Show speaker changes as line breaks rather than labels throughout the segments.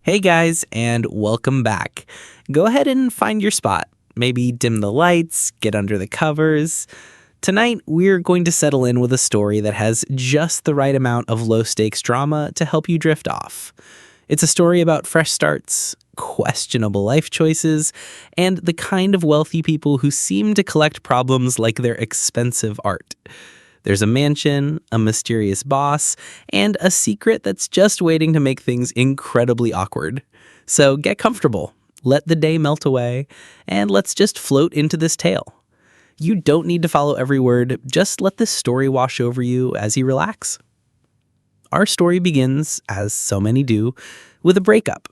Hey guys, and welcome back. Go ahead and find your spot. Maybe dim the lights, get under the covers. Tonight, we're going to settle in with a story that has just the right amount of low stakes drama to help you drift off. It's a story about fresh starts, questionable life choices, and the kind of wealthy people who seem to collect problems like they're expensive art. There's a mansion, a mysterious boss, and a secret that's just waiting to make things incredibly awkward. So get comfortable, let the day melt away, and let's just float into this tale. You don't need to follow every word, just let this story wash over you as you relax. Our story begins, as so many do, with a breakup.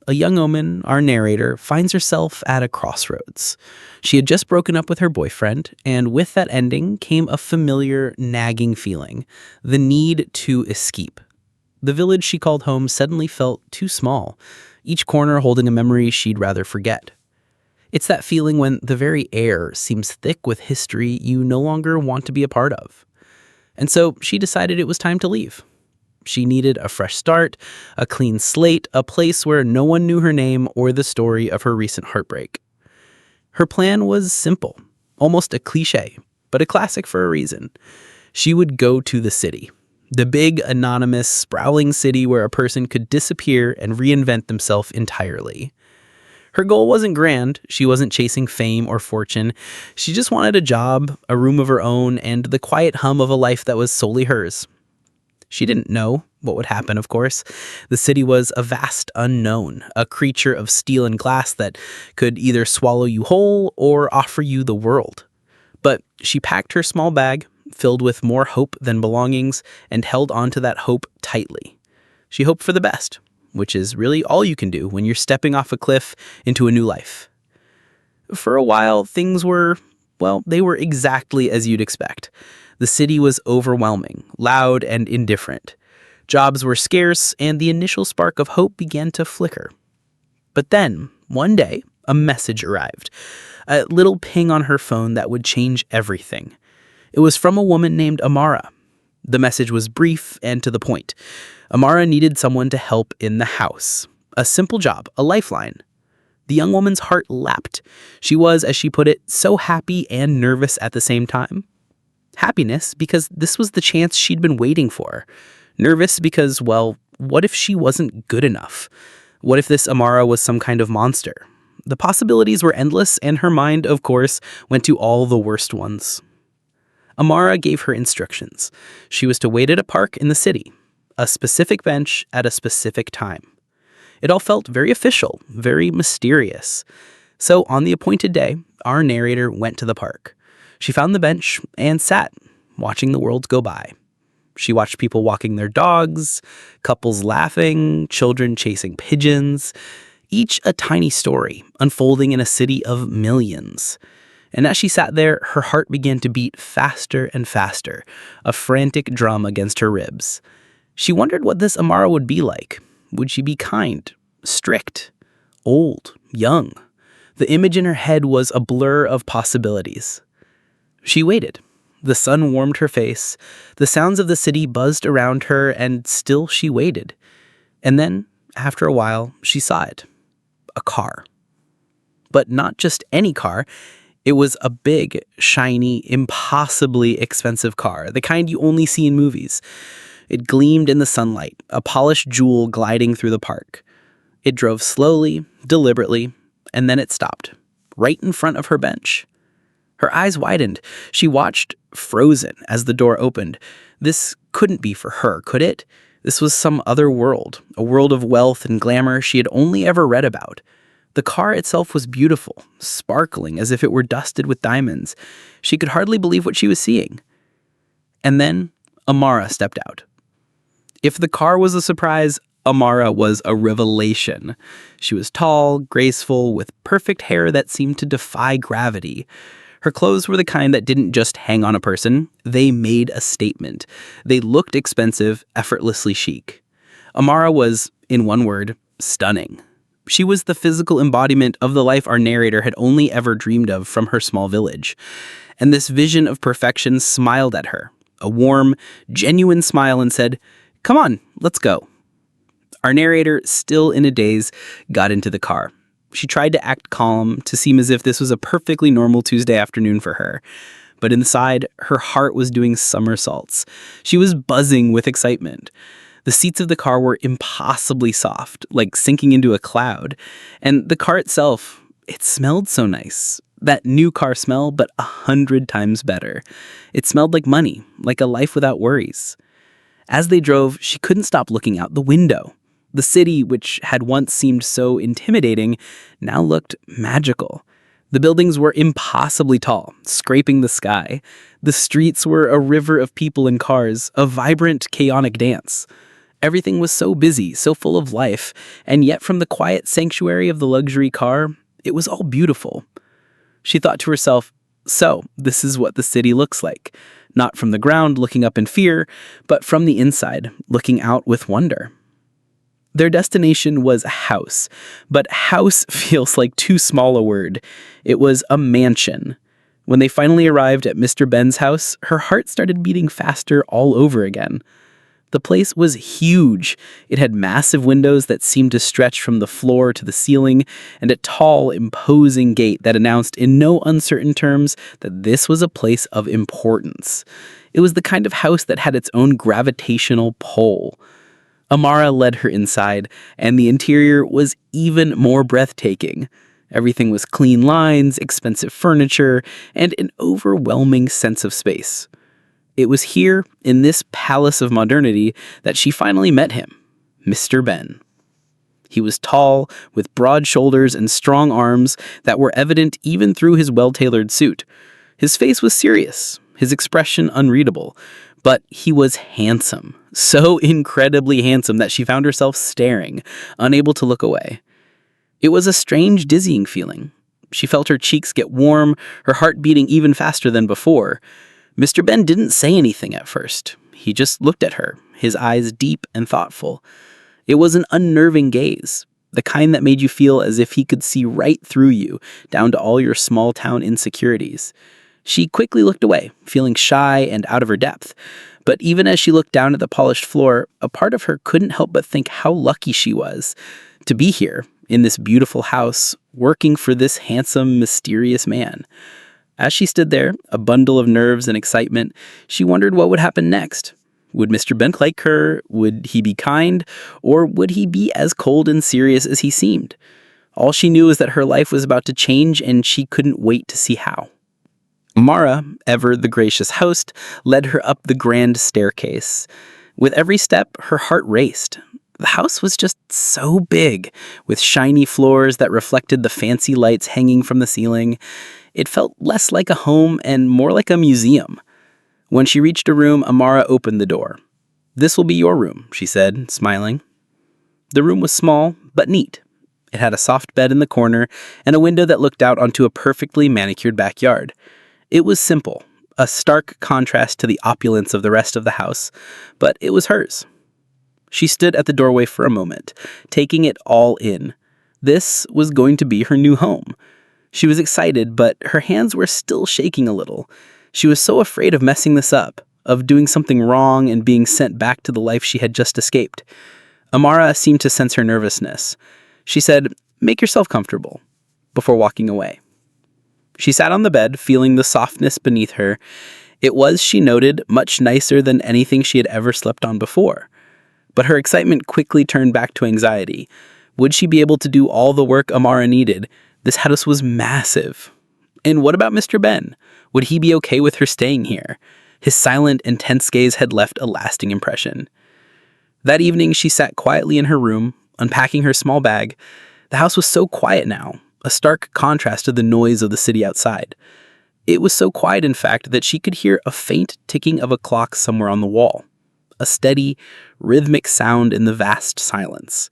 A young woman, our narrator, finds herself at a crossroads. She had just broken up with her boyfriend, and with that ending came a familiar, nagging feeling, the need to escape. The village she called home suddenly felt too small, each corner holding a memory she'd rather forget. It's that feeling when the very air seems thick with history you no longer want to be a part of. And so she decided it was time to leave. She needed a fresh start, a clean slate, a place where no one knew her name or the story of her recent heartbreak. Her plan was simple, almost a cliche, but a classic for a reason. She would go to the city, the big, anonymous, sprawling city where a person could disappear and reinvent themselves entirely. Her goal wasn't grand. She wasn't chasing fame or fortune. She just wanted a job, a room of her own, and the quiet hum of a life that was solely hers. She didn't know what would happen, of course. The city was a vast unknown, a creature of steel and glass that could either swallow you whole or offer you the world. But she packed her small bag, filled with more hope than belongings, and held on to that hope tightly. She hoped for the best, which is really all you can do when you're stepping off a cliff into a new life. For a while, things were, they were exactly as you'd expect. The city was overwhelming, loud, and indifferent. Jobs were scarce, and the initial spark of hope began to flicker. But then, one day, a message arrived. A little ping on her phone that would change everything. It was from a woman named Amara. The message was brief and to the point. Amara needed someone to help in the house. A simple job, a lifeline. The young woman's heart leapt. She was, as she put it, so happy and nervous at the same time. Happiness because this was the chance she'd been waiting for. Nervous because, what if she wasn't good enough? What if this Amara was some kind of monster? The possibilities were endless, and her mind, of course, went to all the worst ones. Amara gave her instructions. She was to wait at a park in the city, a specific bench at a specific time. It all felt very official, very mysterious. So on the appointed day, our narrator went to the park. She found the bench and sat, watching the world go by. She watched people walking their dogs, couples laughing, children chasing pigeons, each a tiny story unfolding in a city of millions. And as she sat there, her heart began to beat faster and faster, a frantic drum against her ribs. She wondered what this Amara would be like. Would she be kind, strict, old, young? The image in her head was a blur of possibilities. She waited. The sun warmed her face. The sounds of the city buzzed around her, and still she waited. And then, after a while, she saw it. A car. But not just any car. It was a big, shiny, impossibly expensive car, the kind you only see in movies. It gleamed in the sunlight, a polished jewel gliding through the park. It drove slowly, deliberately, and then it stopped, right in front of her bench. Her eyes widened. She watched, frozen, as the door opened. This couldn't be for her, could it? This was some other world, a world of wealth and glamour she had only ever read about. The car itself was beautiful, sparkling as if it were dusted with diamonds. She could hardly believe what she was seeing. And then Amara stepped out. If the car was a surprise, Amara was a revelation. She was tall, graceful, with perfect hair that seemed to defy gravity. Her clothes were the kind that didn't just hang on a person. They made a statement. They looked expensive, effortlessly chic. Amara was, in one word, stunning. She was the physical embodiment of the life our narrator had only ever dreamed of from her small village. And this vision of perfection smiled at her, a warm, genuine smile, and said, "Come on, let's go." Our narrator, still in a daze, got into the car. She tried to act calm, to seem as if this was a perfectly normal Tuesday afternoon for her. But inside, her heart was doing somersaults. She was buzzing with excitement. The seats of the car were impossibly soft, like sinking into a cloud. And the car itself, it smelled so nice. That new car smell, but 100 times better. It smelled like money, like a life without worries. As they drove, she couldn't stop looking out the window. The city, which had once seemed so intimidating, now looked magical. The buildings were impossibly tall, scraping the sky. The streets were a river of people and cars, a vibrant, chaotic dance. Everything was so busy, so full of life, and yet from the quiet sanctuary of the luxury car, it was all beautiful. She thought to herself, so this is what the city looks like. Not from the ground, looking up in fear, but from the inside, looking out with wonder. Their destination was a house, but house feels like too small a word. It was a mansion. When they finally arrived at Mr. Ben's house, her heart started beating faster all over again. The place was huge. It had massive windows that seemed to stretch from the floor to the ceiling, and a tall, imposing gate that announced in no uncertain terms that this was a place of importance. It was the kind of house that had its own gravitational pull. Amara led her inside, and the interior was even more breathtaking. Everything was clean lines, expensive furniture, and an overwhelming sense of space. It was here, in this palace of modernity, that she finally met him, Mr. Ben. He was tall, with broad shoulders and strong arms that were evident even through his well-tailored suit. His face was serious, his expression unreadable, but he was handsome, so incredibly handsome that she found herself staring, unable to look away. It was a strange, dizzying feeling. She felt her cheeks get warm, her heart beating even faster than before. Mr. Ben didn't say anything at first. He just looked at her, his eyes deep and thoughtful. It was an unnerving gaze, the kind that made you feel as if he could see right through you, down to all your small-town insecurities. She quickly looked away, feeling shy and out of her depth. But even as she looked down at the polished floor, a part of her couldn't help but think how lucky she was to be here, in this beautiful house, working for this handsome, mysterious man. As she stood there, a bundle of nerves and excitement, she wondered what would happen next. Would Mr. Ben like her? Would he be kind? Or would he be as cold and serious as he seemed? All she knew was that her life was about to change, and she couldn't wait to see how. Mara, ever the gracious host, led her up the grand staircase. With every step, her heart raced. The house was just so big, with shiny floors that reflected the fancy lights hanging from the ceiling. It felt less like a home and more like a museum. When she reached a room, Amara opened the door. "This will be your room," she said, smiling. The room was small, but neat. It had a soft bed in the corner and a window that looked out onto a perfectly manicured backyard. It was simple, a stark contrast to the opulence of the rest of the house, but it was hers. She stood at the doorway for a moment, taking it all in. This was going to be her new home. She was excited, but her hands were still shaking a little. She was so afraid of messing this up, of doing something wrong and being sent back to the life she had just escaped. Amara seemed to sense her nervousness. She said, "Make yourself comfortable," before walking away. She sat on the bed, feeling the softness beneath her. It was, she noted, much nicer than anything she had ever slept on before. But her excitement quickly turned back to anxiety. Would she be able to do all the work Amara needed? This house was massive. And what about Mr. Ben? Would he be okay with her staying here? His silent, intense gaze had left a lasting impression. That evening, she sat quietly in her room, unpacking her small bag. The house was so quiet now, a stark contrast to the noise of the city outside. It was so quiet, in fact, that she could hear a faint ticking of a clock somewhere on the wall, a steady, rhythmic sound in the vast silence.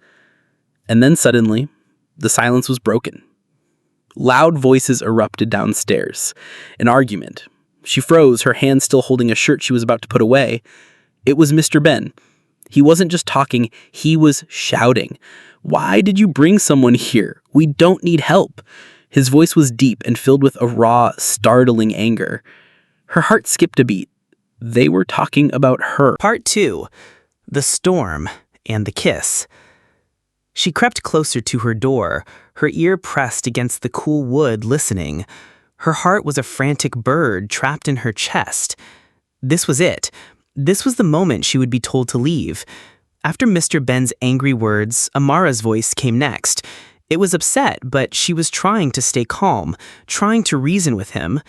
And then suddenly, the silence was broken. Loud voices erupted downstairs. An argument. She froze, her hand still holding a shirt she was about to put away. It was Mr. Ben. He wasn't just talking, he was shouting. "Why did you bring someone here? We don't need help." His voice was deep and filled with a raw, startling anger. Her heart skipped a beat. They were talking about her. Part 2. The Storm and the Kiss. She crept closer to her door, her ear pressed against the cool wood, listening. Her heart was a frantic bird trapped in her chest. This was it. This was the moment she would be told to leave. After Mr. Ben's angry words, Amara's voice came next. It was upset, but she was trying to stay calm, trying to reason with him.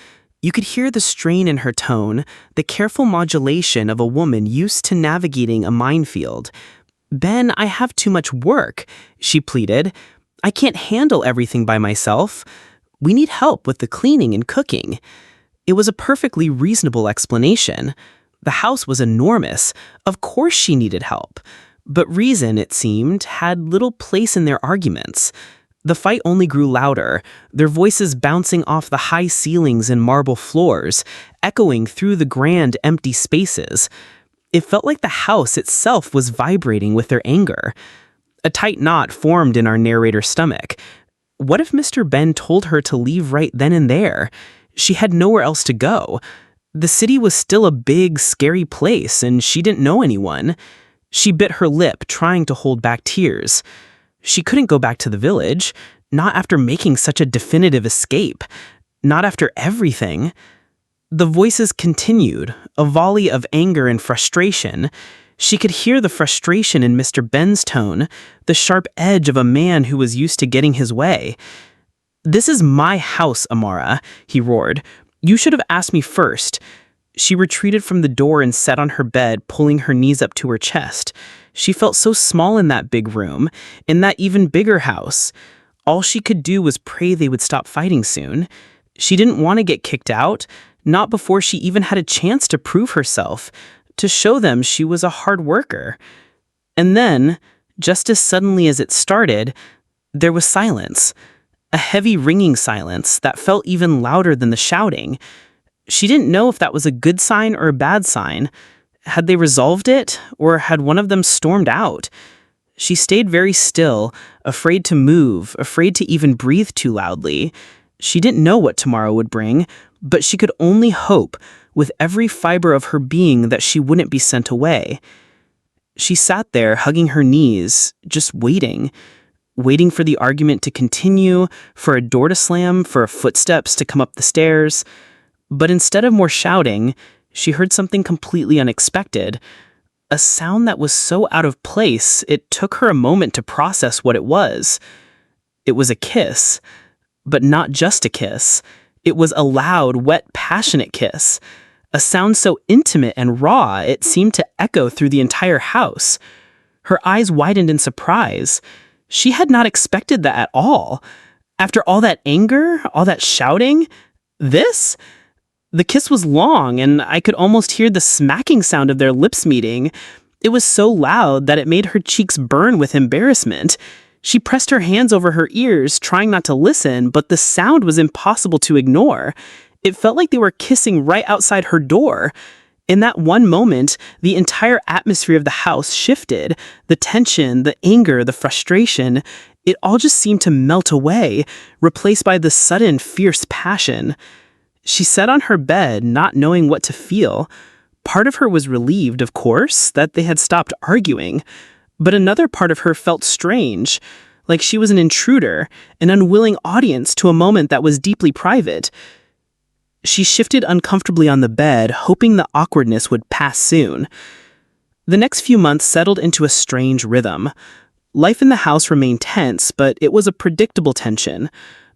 You could hear the strain in her tone, the careful modulation of a woman used to navigating a minefield. "Ben, I have too much work," she pleaded. "I can't handle everything by myself. We need help with the cleaning and cooking." It was a perfectly reasonable explanation. The house was enormous. Of course she needed help. But reason, it seemed, had little place in their arguments. The fight only grew louder, their voices bouncing off the high ceilings and marble floors, echoing through the grand empty spaces. It felt like the house itself was vibrating with their anger. A tight knot formed in our narrator's stomach. What if Mr. Ben told her to leave right then and there? She had nowhere else to go. The city was still a big, scary place, and she didn't know anyone. She bit her lip, trying to hold back tears. She couldn't go back to the village, not after making such a definitive escape, not after everything. The voices continued, a volley of anger and frustration. She could hear the frustration in Mr. Ben's tone, the sharp edge of a man who was used to getting his way. "This is my house, Amara," he roared. "You should have asked me first." She retreated from the door and sat on her bed, pulling her knees up to her chest. She felt so small in that big room, in that even bigger house. All she could do was pray they would stop fighting soon. She didn't want to get kicked out, not before she even had a chance to prove herself, to show them she was a hard worker. And then, just as suddenly as it started, there was silence. A heavy ringing silence that felt even louder than the shouting. She didn't know if that was a good sign or a bad sign. Had they resolved it, or had one of them stormed out? She stayed very still, afraid to move, afraid to even breathe too loudly. She didn't know what tomorrow would bring, but she could only hope, with every fiber of her being, that she wouldn't be sent away. She sat there, hugging her knees, just waiting for the argument to continue, for a door to slam, for footsteps to come up the stairs. But instead of more shouting, she heard something completely unexpected. A sound that was so out of place, it took her a moment to process what it was. It was a kiss, but not just a kiss. It was a loud, wet, passionate kiss. A sound so intimate and raw, it seemed to echo through the entire house. Her eyes widened in surprise. She had not expected that at all. After all that anger, all that shouting, this? The kiss was long, and I could almost hear the smacking sound of their lips meeting. It was so loud that it made her cheeks burn with embarrassment. She pressed her hands over her ears, trying not to listen, but the sound was impossible to ignore. It felt like they were kissing right outside her door. In that one moment, the entire atmosphere of the house shifted. The tension, the anger, the frustration, it all just seemed to melt away, replaced by the sudden, fierce passion. She sat on her bed, not knowing what to feel. Part of her was relieved, of course, that they had stopped arguing. But another part of her felt strange, like she was an intruder, an unwilling audience to a moment that was deeply private. She shifted uncomfortably on the bed, hoping the awkwardness would pass soon. The next few months settled into a strange rhythm. Life in the house remained tense, but it was a predictable tension.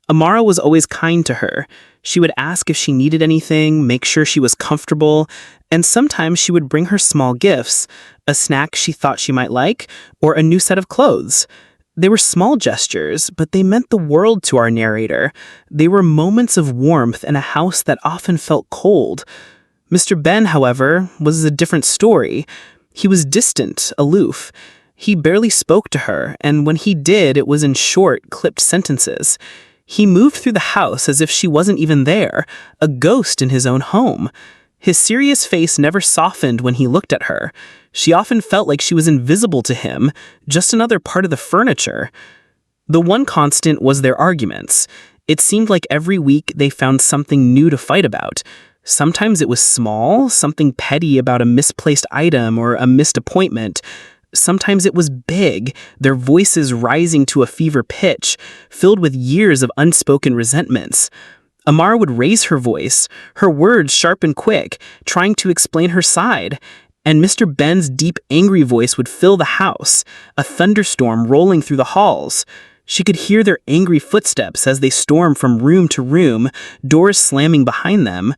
Amara was always kind to her. She would ask if she needed anything, make sure she was comfortable, and sometimes she would bring her small gifts, a snack she thought she might like, or a new set of clothes. They were small gestures, but they meant the world to our narrator. They were moments of warmth in a house that often felt cold. Mr. Ben, however, was a different story. He was distant, aloof. He barely spoke to her, and when he did, it was in short, clipped sentences. He moved through the house as if she wasn't even there, a ghost in his own home. His serious face never softened when he looked at her. She often felt like she was invisible to him, just another part of the furniture. The one constant was their arguments. It seemed like every week they found something new to fight about. Sometimes it was small, something petty about a misplaced item or a missed appointment.
Sometimes it was big, their voices rising to a fever pitch, filled with years of unspoken resentments. Amara would raise her voice, her words sharp and quick, trying to explain her side, and Mr. Ben's deep, angry voice would fill the house, a thunderstorm rolling through the halls. She could hear their angry footsteps as they stormed from room to room, doors slamming behind them.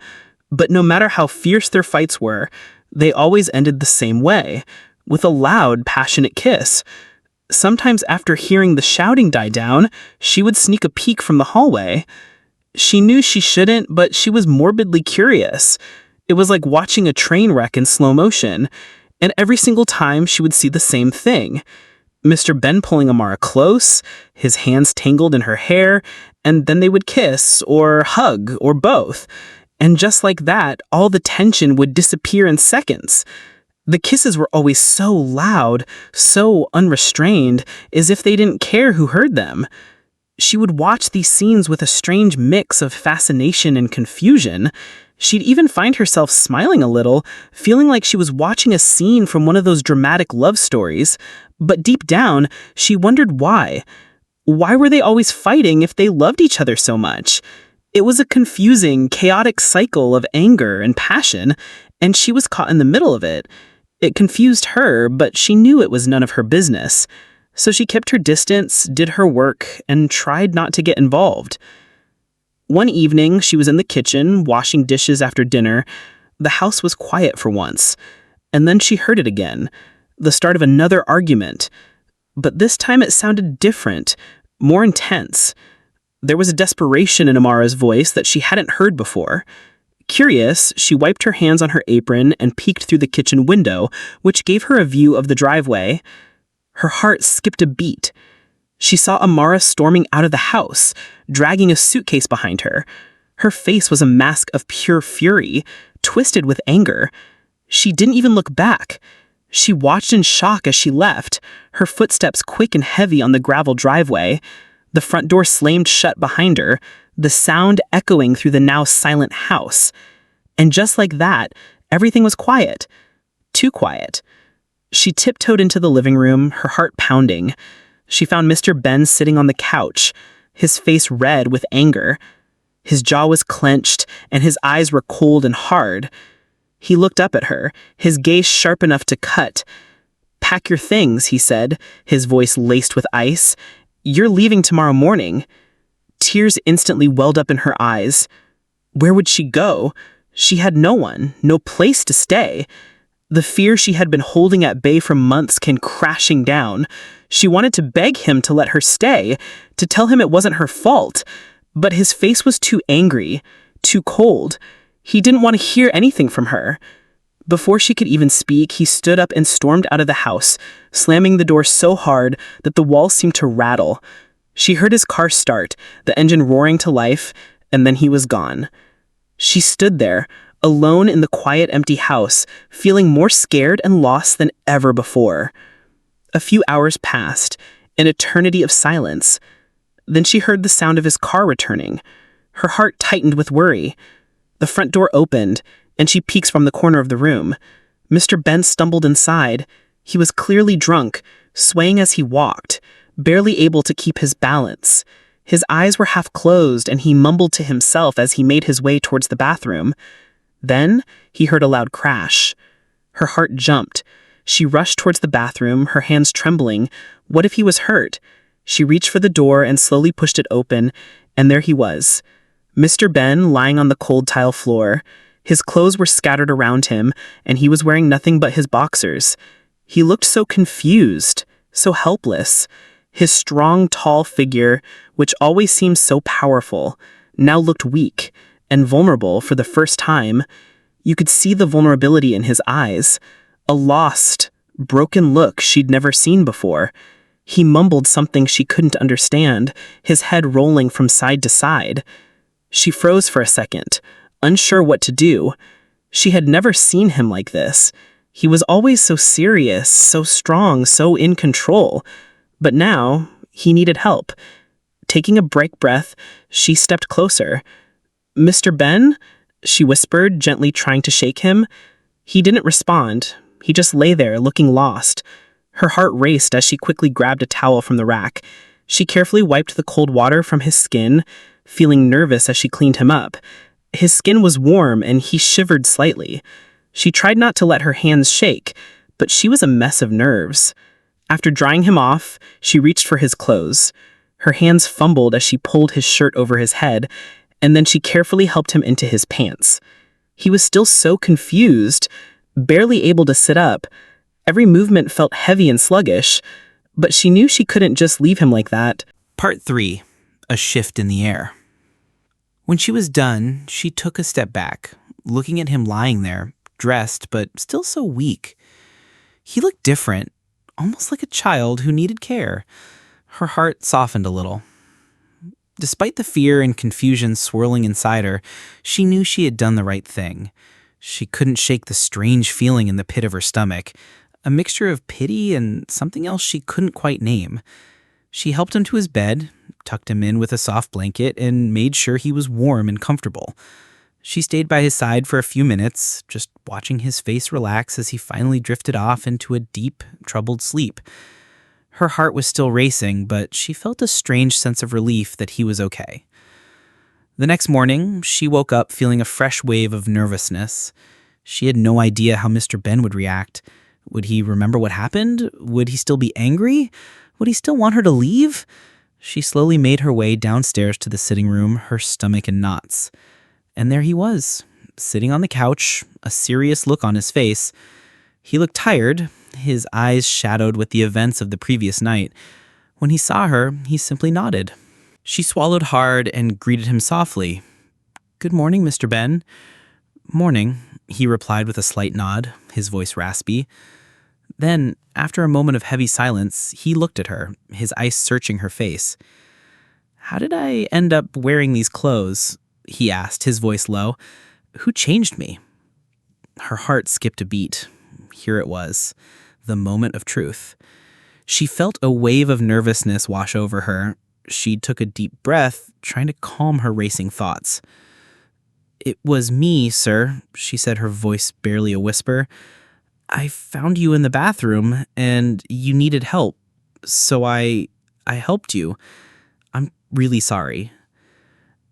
But no matter how fierce their fights were, they always ended the same way, with a loud, passionate kiss. Sometimes after hearing the shouting die down, she would sneak a peek from the hallway. She knew she shouldn't, but she was morbidly curious. It was like watching a train wreck in slow motion, and every single time she would see the same thing. Mr. Ben pulling Amara close, his hands tangled in her hair, and then they would kiss, or hug, or both. And just like that, all the tension would disappear in seconds. The kisses were always so loud, so unrestrained, as if they didn't care who heard them. She would watch these scenes with a strange mix of fascination and confusion. She'd even find herself smiling a little, feeling like she was watching a scene from one of those dramatic love stories. But deep down, she wondered why. Why were they always fighting if they loved each other so much? It was a confusing, chaotic cycle of anger and passion, and she was caught in the middle of it. It confused her, but she knew it was none of her business. So she kept her distance, did her work, and tried not to get involved. One evening, she was in the kitchen, washing dishes after dinner. The house was quiet for once. And then she heard it again, the start of another argument. But this time it sounded different, more intense. There was a desperation in Amara's voice that she hadn't heard before. Curious, she wiped her hands on her apron and peeked through the kitchen window, which gave her a view of the driveway. Her heart skipped a beat. She saw Amara storming out of the house, dragging a suitcase behind her. Her face was a mask of pure fury, twisted with anger. She didn't even look back. She watched in shock as she left, her footsteps quick and heavy on the gravel driveway. The front door slammed shut behind her, the sound echoing through the now silent house. And just like that, everything was quiet. Too quiet. She tiptoed into the living room, her heart pounding. She found Mr. Ben sitting on the couch, his face red with anger. His jaw was clenched, and his eyes were cold and hard. He looked up at her, his gaze sharp enough to cut. "Pack your things," he said, his voice laced with ice. "You're leaving tomorrow morning." Tears instantly welled up in her eyes. Where would she go? She had no one, no place to stay. The fear she had been holding at bay for months came crashing down. She wanted to beg him to let her stay, to tell him it wasn't her fault. But his face was too angry, too cold. He didn't want to hear anything from her. Before she could even speak, he stood up and stormed out of the house, slamming the door so hard that the walls seemed to rattle. She heard his car start, the engine roaring to life, and then he was gone. She stood there, alone in the quiet, empty house, feeling more scared and lost than ever before. A few hours passed, an eternity of silence. Then she heard the sound of his car returning. Her heart tightened with worry. The front door opened, and she peeks from the corner of the room. Mr. Ben stumbled inside. He was clearly drunk, swaying as he walked, barely able to keep his balance. His eyes were half closed, and he mumbled to himself as he made his way towards the bathroom. Then he heard a loud crash. Her heart jumped. She rushed towards the bathroom, her hands trembling. What if he was hurt? She reached for the door and slowly pushed it open, and there he was. Mr. Ben lying on the cold tile floor. His clothes were scattered around him, and he was wearing nothing but his boxers. He looked so confused, so helpless. His strong, tall figure, which always seemed so powerful, now looked weak and vulnerable for the first time. You could see the vulnerability in his eyes, a lost, broken look she'd never seen before. He mumbled something she couldn't understand, his head rolling from side to side. She froze for a second, unsure what to do. She had never seen him like this. He was always so serious, so strong, so in control. But now, he needed help. Taking a breath, she stepped closer. "Mr. Ben?" she whispered, gently trying to shake him. He didn't respond. He just lay there, looking lost. Her heart raced as she quickly grabbed a towel from the rack. She carefully wiped the cold water from his skin, feeling nervous as she cleaned him up. His skin was warm and he shivered slightly. She tried not to let her hands shake, but she was a mess of nerves. After drying him off, she reached for his clothes. Her hands fumbled as she pulled his shirt over his head, and then she carefully helped him into his pants. He was still so confused, barely able to sit up. Every movement felt heavy and sluggish, but she knew she couldn't just leave him like that.
Part 3. A shift in the air. When she was done, she took a step back, looking at him lying there, dressed but still so weak. He looked different, almost like a child who needed care. Her heart softened a little. Despite the fear and confusion swirling inside her, she knew she had done the right thing. She couldn't shake the strange feeling in the pit of her stomach, a mixture of pity and something else she couldn't quite name. She helped him to his bed, tucked him in with a soft blanket, and made sure he was warm and comfortable. She stayed by his side for a few minutes, just watching his face relax as he finally drifted off into a deep, troubled sleep. Her heart was still racing, but she felt a strange sense of relief that he was okay. The next morning, she woke up feeling a fresh wave of nervousness. She had no idea how Mr. Ben would react. Would he remember what happened? Would he still be angry? Would he still want her to leave? She slowly made her way downstairs to the sitting room, her stomach in knots. And there he was, sitting on the couch, a serious look on his face. He looked tired, his eyes shadowed with the events of the previous night. When he saw her, he simply nodded. She swallowed hard and greeted him softly. "Good morning, Mr. Ben." "Morning," he replied with a slight nod, his voice raspy. Then, after a moment of heavy silence, he looked at her, his eyes searching her face. "How did I end up wearing these clothes?" he asked, his voice low. "Who changed me?" Her heart skipped a beat. Here it was, the moment of truth. She felt a wave of nervousness wash over her. She took a deep breath, trying to calm her racing thoughts. "It was me, sir," she said, her voice barely a whisper. "I found you in the bathroom, and you needed help, so I helped you. I'm really sorry."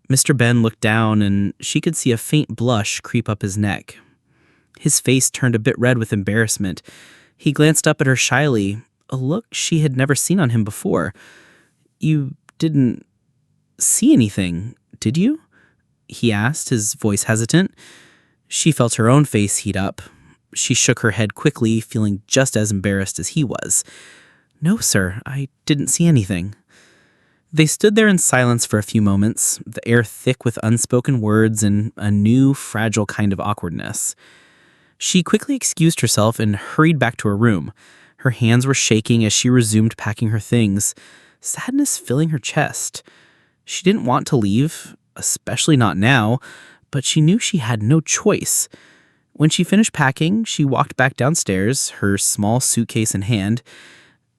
Mr. Ben looked down, and she could see a faint blush creep up his neck. His face turned a bit red with embarrassment. He glanced up at her shyly, a look she had never seen on him before. "You didn't see anything, did you?" he asked, his voice hesitant. She felt her own face heat up. She shook her head quickly, feeling just as embarrassed as he was. "No, sir, I didn't see anything." They stood there in silence for a few moments, the air thick with unspoken words and a new, fragile kind of awkwardness. She quickly excused herself and hurried back to her room. Her hands were shaking as she resumed packing her things, sadness filling her chest. She didn't want to leave, especially not now, but she knew she had no choice. When she finished packing, she walked back downstairs, her small suitcase in hand.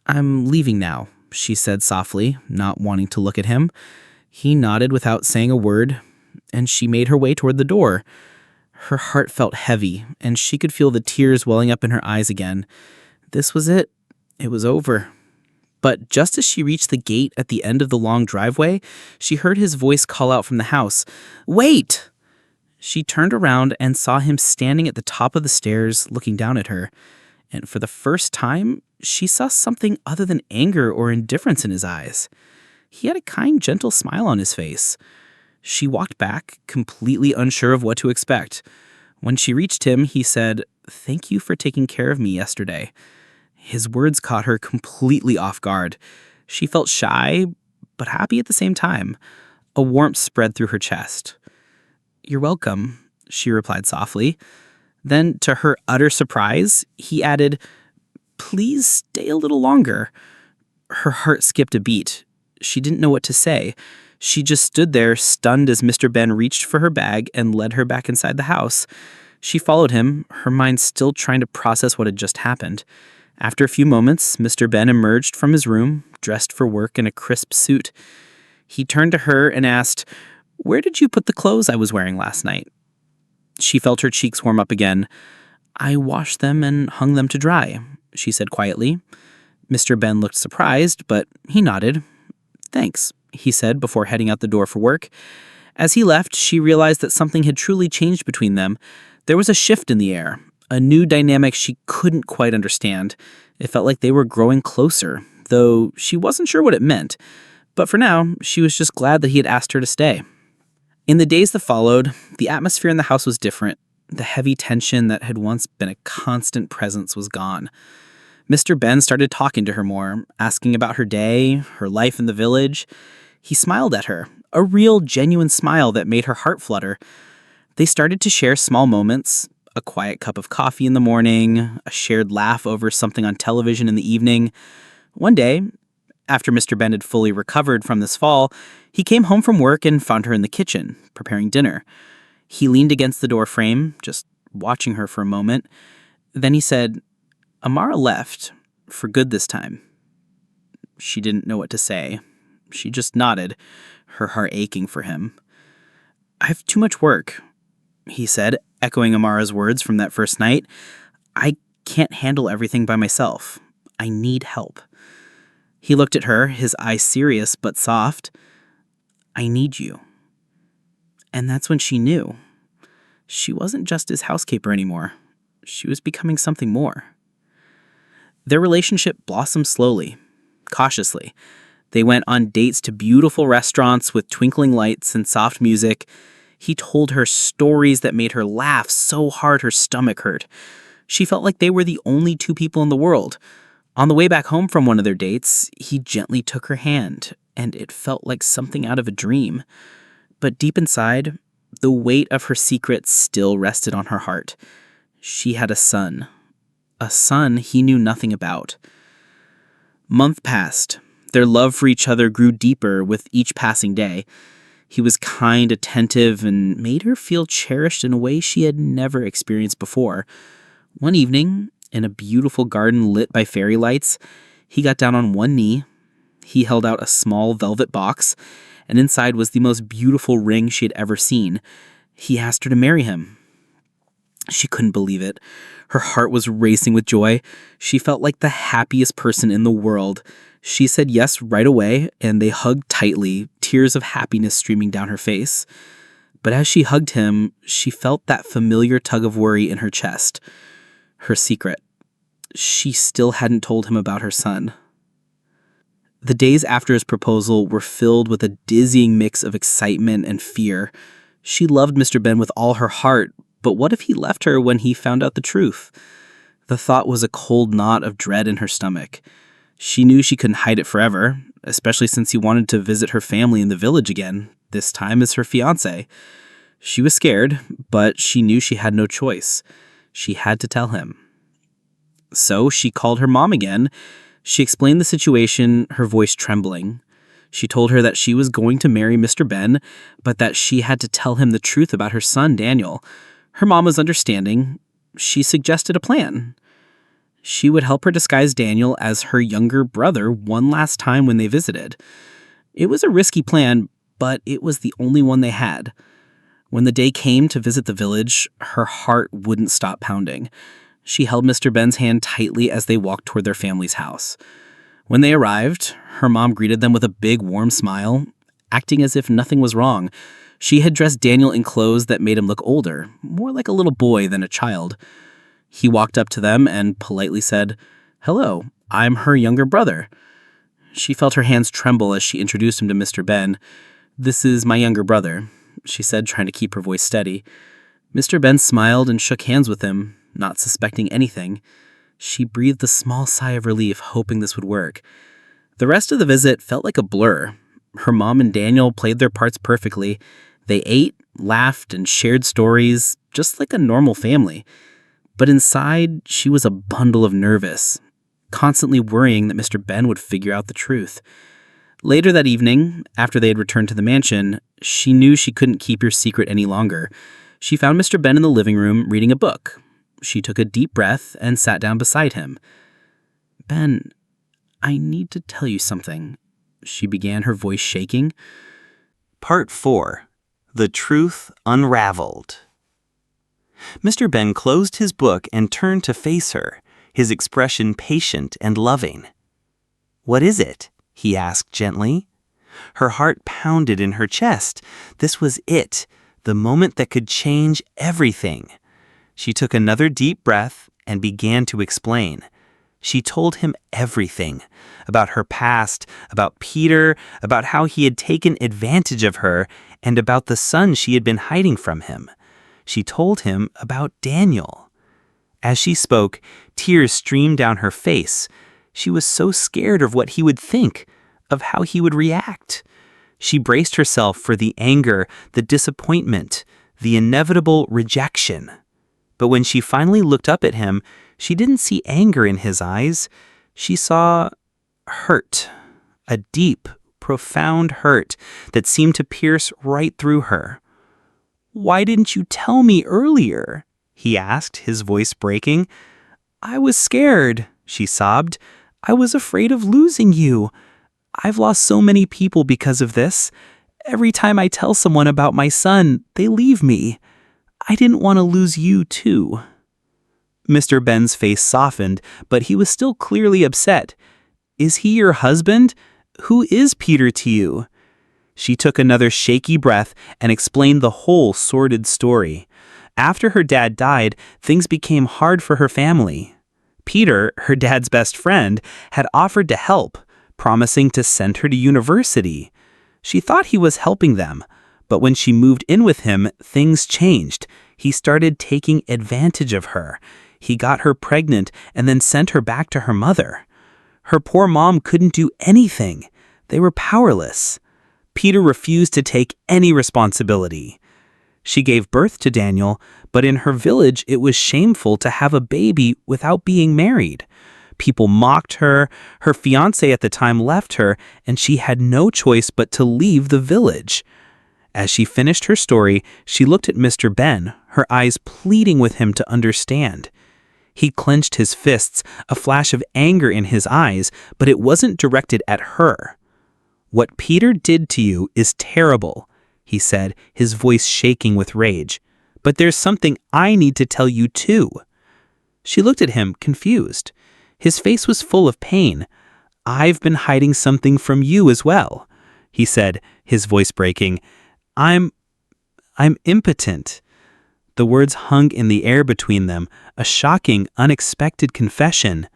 "I'm leaving now," she said softly, not wanting to look at him. He nodded without saying a word, and she made her way toward the door. Her heart felt heavy, and she could feel the tears welling up in her eyes again. This was it. It was over. But just as she reached the gate at the end of the long driveway, she heard his voice call out from the house, "Wait!" She turned around and saw him standing at the top of the stairs, looking down at her. And for the first time, she saw something other than anger or indifference in his eyes. He had a kind, gentle smile on his face. She walked back, completely unsure of what to expect. When she reached him, he said, "Thank you for taking care of me yesterday." His words caught her completely off guard. She felt shy, but happy at the same time. A warmth spread through her chest. "You're welcome," she replied softly. Then, to her utter surprise, he added, "Please stay a little longer." Her heart skipped a beat. She didn't know what to say. She just stood there, stunned as Mr. Ben reached for her bag and led her back inside the house. She followed him, her mind still trying to process what had just happened. After a few moments, Mr. Ben emerged from his room, dressed for work in a crisp suit. He turned to her and asked, "Where did you put the clothes I was wearing last night?" She felt her cheeks warm up again. "I washed them and hung them to dry," she said quietly.
Mr. Ben looked surprised, but he nodded. "Thanks," he said before heading out the door for work. As he left, she realized that something had truly changed between them. There was a shift in the air, a new dynamic she couldn't quite understand. It felt like they were growing closer, though she wasn't sure what it meant. But for now, she was just glad that he had asked her to stay. In the days that followed, the atmosphere in the house was different. The heavy tension that had once been a constant presence was gone. Mr. Ben started talking to her more, asking about her day, her life in the village. He smiled at her, a real, genuine smile that made her heart flutter. They started to share small moments, a quiet cup of coffee in the morning, a shared laugh over something on television in the evening. One day, after Mr. Ben had fully recovered from this fall, he came home from work and found her in the kitchen, preparing dinner. He leaned against the door frame, just watching her for a moment. Then he said, "Amara left, for good this time." She didn't know what to say. She just nodded, her heart aching for him. "I have too much work," he said, echoing Amara's words from that first night. "I can't handle everything by myself. I need help." He looked at her, his eyes serious but soft. "I need you." And that's when she knew. She wasn't just his housekeeper anymore. She was becoming something more. Their relationship blossomed slowly, cautiously. They went on dates to beautiful restaurants with twinkling lights and soft music. He told her stories that made her laugh so hard her stomach hurt. She felt like they were the only two people in the world. On the way back home from one of their dates, he gently took her hand, and it felt like something out of a dream. But deep inside, the weight of her secret still rested on her heart. She had a son he knew nothing about. Month passed. Their love for each other grew deeper with each passing day. He was kind, attentive, and made her feel cherished in a way she had never experienced before. One evening, in a beautiful garden lit by fairy lights, he got down on one knee. He held out a small velvet box, and inside was the most beautiful ring she had ever seen. He asked her to marry him. She couldn't believe it. Her heart was racing with joy. She felt like the happiest person in the world. She said yes right away, and they hugged tightly, tears of happiness streaming down her face. But as she hugged him, she felt that familiar tug of worry in her chest. Her secret. She still hadn't told him about her son. The days after his proposal were filled with a dizzying mix of excitement and fear. She loved Mr. Ben with all her heart, but what if he left her when he found out the truth? The thought was a cold knot of dread in her stomach. She knew she couldn't hide it forever, especially since he wanted to visit her family in the village again, this time as her fiancé. She was scared, but she knew she had no choice. She had to tell him. So she called her mom again. She explained the situation, her voice trembling. She told her that she was going to marry Mr. Ben, but that she had to tell him the truth about her son, Daniel. Her mom was understanding. She suggested a plan. She would help her disguise Daniel as her younger brother one last time when they visited. It was a risky plan, but it was the only one they had. When the day came to visit the village, her heart wouldn't stop pounding. She held Mr. Ben's hand tightly as they walked toward their family's house. When they arrived, her mom greeted them with a big, warm smile, acting as if nothing was wrong. She had dressed Daniel in clothes that made him look older, more like a little boy than a child. He walked up to them and politely said, "Hello, I'm her younger brother." She felt her hands tremble as she introduced him to Mr. Ben. "This is my younger brother," she said, trying to keep her voice steady. Mr. Ben smiled and shook hands with him, not suspecting anything. She breathed a small sigh of relief, hoping this would work. The rest of the visit felt like a blur. Her mom and Daniel played their parts perfectly. They ate, laughed, and shared stories, just like a normal family. But inside, she was a bundle of nervous, constantly worrying that Mr. Ben would figure out the truth. Later that evening, after they had returned to the mansion, she knew she couldn't keep her secret any longer. She found Mr. Ben in the living room reading a book. She took a deep breath and sat down beside him. "Ben, I need to tell you something," she began, her voice shaking.
Part 4. The Truth Unraveled. Mr. Ben closed his book and turned to face her, his expression patient and loving. "What is it?" he asked gently. Her heart pounded in her chest. This was it, the moment that could change everything. She took another deep breath and began to explain. She told him everything about her past, about Peter, about how he had taken advantage of her, and about the son she had been hiding from him. She told him about Daniel. As she spoke, tears streamed down her face. She was so scared of what he would think, of how he would react. She braced herself for the anger, the disappointment, the inevitable rejection. But when she finally looked up at him, she didn't see anger in his eyes. She saw hurt, a deep, profound hurt that seemed to pierce right through her. "Why didn't you tell me earlier?" he asked, his voice breaking. "I was scared," she sobbed. "I was afraid of losing you. I've lost so many people because of this. Every time I tell someone about my son, they leave me. I didn't want to lose you too." Mr. Ben's face softened, but he was still clearly upset. "Is he your husband? Who is Peter to you?" She took another shaky breath and explained the whole sordid story. After her dad died, things became hard for her family. Peter, her dad's best friend, had offered to help, promising to send her to university. She thought he was helping them, but when she moved in with him, things changed. He started taking advantage of her. He got her pregnant and then sent her back to her mother. Her poor mom couldn't do anything. They were powerless. Peter refused to take any responsibility. She gave birth to Daniel, but in her village it was shameful to have a baby without being married. People mocked her, her fiancé at the time left her, and she had no choice but to leave the village. As she finished her story, she looked at Mr. Ben, her eyes pleading with him to understand. He clenched his fists, a flash of anger in his eyes, but it wasn't directed at her. "What Peter did to you is terrible," he said, his voice shaking with rage. "But there's something I need to tell you too." She looked at him, confused. His face was full of pain. "I've been hiding something from you as well," he said, his voice breaking. I'm impotent." The words hung in the air between them, a shocking, unexpected confession.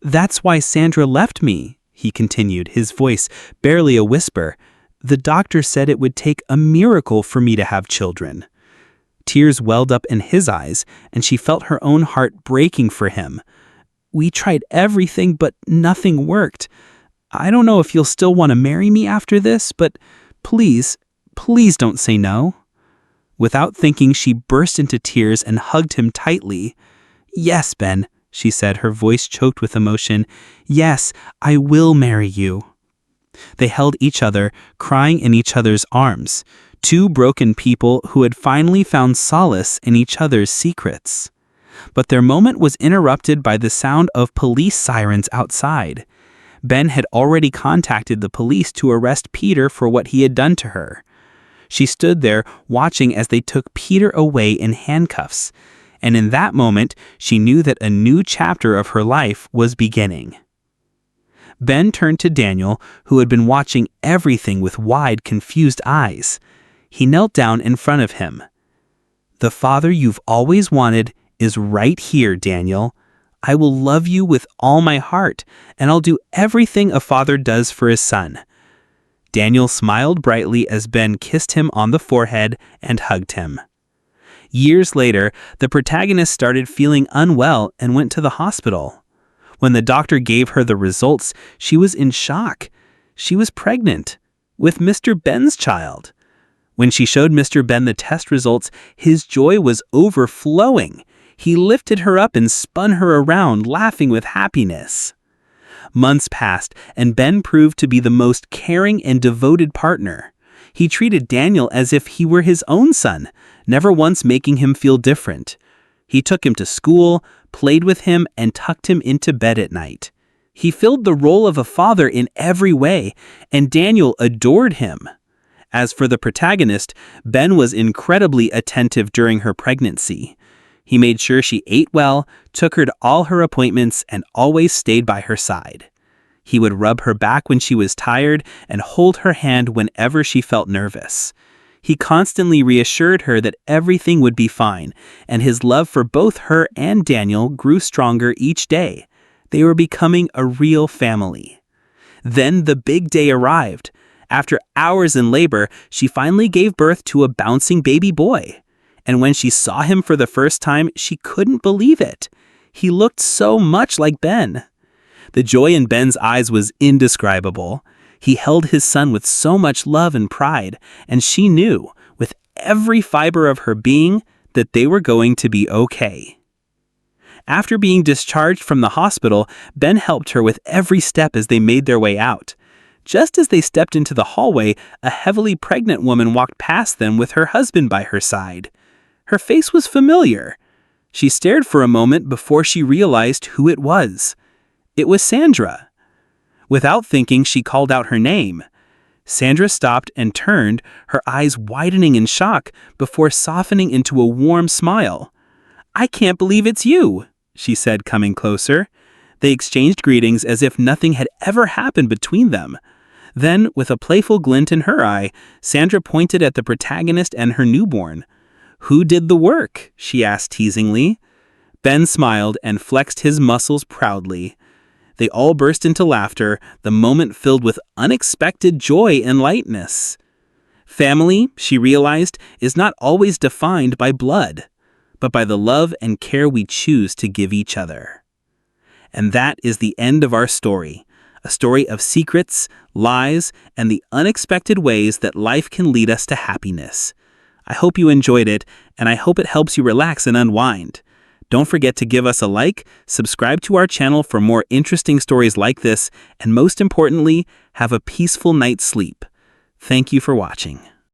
"That's why Sandra left me," he continued, his voice barely a whisper. "The doctor said it would take a miracle for me to have children." Tears welled up in his eyes, and she felt her own heart breaking for him. "We tried everything, but nothing worked. I don't know if you'll still want to marry me after this, but please don't say no." Without thinking, she burst into tears and hugged him tightly. "Yes, Ben," she said, her voice choked with emotion. "Yes, I will marry you." They held each other, crying in each other's arms, two broken people who had finally found solace in each other's secrets. But their moment was interrupted by the sound of police sirens outside. Ben had already contacted the police to arrest Peter for what he had done to her. She stood there watching as they took Peter away in handcuffs, and in that moment she knew that a new chapter of her life was beginning. Ben turned to Daniel, who had been watching everything with wide, confused eyes. He knelt down in front of him. "The father you've always wanted is right here, Daniel. I will love you with all my heart, and I'll do everything a father does for his son." Daniel smiled brightly as Ben kissed him on the forehead and hugged him. Years later, the protagonist started feeling unwell and went to the hospital. When the doctor gave her the results, she was in shock. She was pregnant with Mr. Ben's child. When she showed Mr. Ben the test results, his joy was overflowing. He lifted her up and spun her around, laughing with happiness. Months passed, and Ben proved to be the most caring and devoted partner. He treated Daniel as if he were his own son, never once making him feel different. He took him to school, played with him, and tucked him into bed at night. He filled the role of a father in every way, and Daniel adored him. As for the protagonist, Ben was incredibly attentive during her pregnancy. He made sure she ate well, took her to all her appointments, and always stayed by her side.
He would rub her back when she was tired and hold her hand whenever she felt nervous. He constantly reassured her that everything would be fine, and his love for both her and Daniel grew stronger each day. They were becoming a real family. Then the big day arrived. After hours in labor, she finally gave birth to a bouncing baby boy. And when she saw him for the first time, she couldn't believe it. He looked so much like Ben. The joy in Ben's eyes was indescribable. He held his son with so much love and pride, and she knew, with every fiber of her being, that they were going to be okay. After being discharged from the hospital, Ben helped her with every step as they made their way out. Just as they stepped into the hallway, a heavily pregnant woman walked past them with her husband by her side. Her face was familiar. She stared for a moment before she realized who it was. It was Sandra. Without thinking, she called out her name. Sandra stopped and turned, her eyes widening in shock before softening into a warm smile. "I can't believe it's you," she said, coming closer. They exchanged greetings as if nothing had ever happened between them. Then, with a playful glint in her eye, Sandra pointed at the protagonist and her newborn. "Who did the work?" she asked teasingly. Ben smiled and flexed his muscles proudly. They all burst into laughter, the moment filled with unexpected joy and lightness. Family, she realized, is not always defined by blood, but by the love and care we choose to give each other. And that is the end of our story, a story of secrets, lies, and the unexpected ways that life can lead us to happiness. I hope you enjoyed it, and I hope it helps you relax and unwind. Don't forget to give us a like, subscribe to our channel for more interesting stories like this, and most importantly, have a peaceful night's sleep. Thank you for watching.